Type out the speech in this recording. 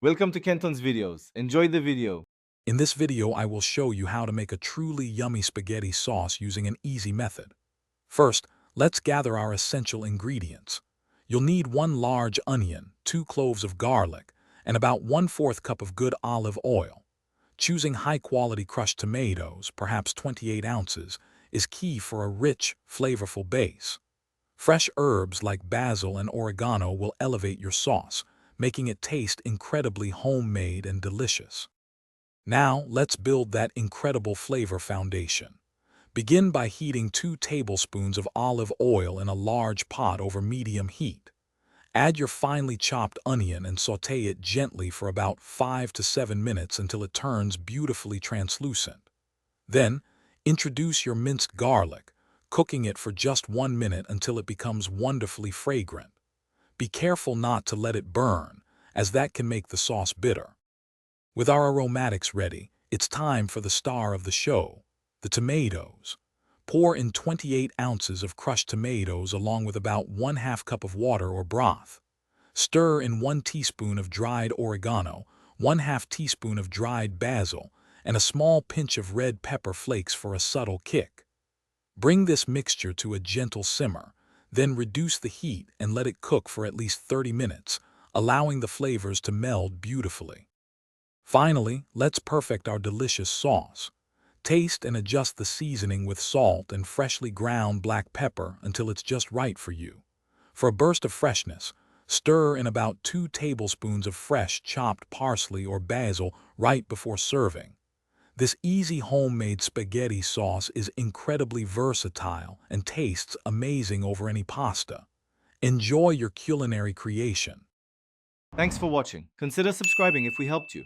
Welcome to Kenton's videos. Enjoy the video. In this video, I will show you how to make a truly yummy spaghetti sauce using an easy method. First, let's gather our essential ingredients. You'll need 1 large onion, 2 cloves of garlic, and about 1/4 cup of good olive oil. Choosing high-quality crushed tomatoes, perhaps 28 ounces, is key for a rich, flavorful base. Fresh herbs like basil and oregano will elevate your sauce, making it taste incredibly homemade and delicious. Now, let's build that incredible flavor foundation. Begin by heating 2 tablespoons of olive oil in a large pot over medium heat. Add your finely chopped onion and sauté it gently for about 5 to 7 minutes until it turns beautifully translucent. Then, introduce your minced garlic, cooking it for just 1 minute until it becomes wonderfully fragrant. Be careful not to let it burn, as that can make the sauce bitter. With our aromatics ready, it's time for the star of the show, the tomatoes. Pour in 28 ounces of crushed tomatoes along with about 1/2 cup of water or broth. Stir in 1 teaspoon of dried oregano, 1/2 teaspoon of dried basil, and a small pinch of red pepper flakes for a subtle kick. Bring this mixture to a gentle simmer, then reduce the heat and let it cook for at least 30 minutes, allowing the flavors to meld beautifully. Finally, let's perfect our delicious sauce. Taste and adjust the seasoning with salt and freshly ground black pepper until it's just right for you. For a burst of freshness, stir in about 2 tablespoons of fresh chopped parsley or basil right before serving. This easy homemade spaghetti sauce is incredibly versatile and tastes amazing over any pasta. Enjoy your culinary creation. Thanks for watching. Consider subscribing if we helped you.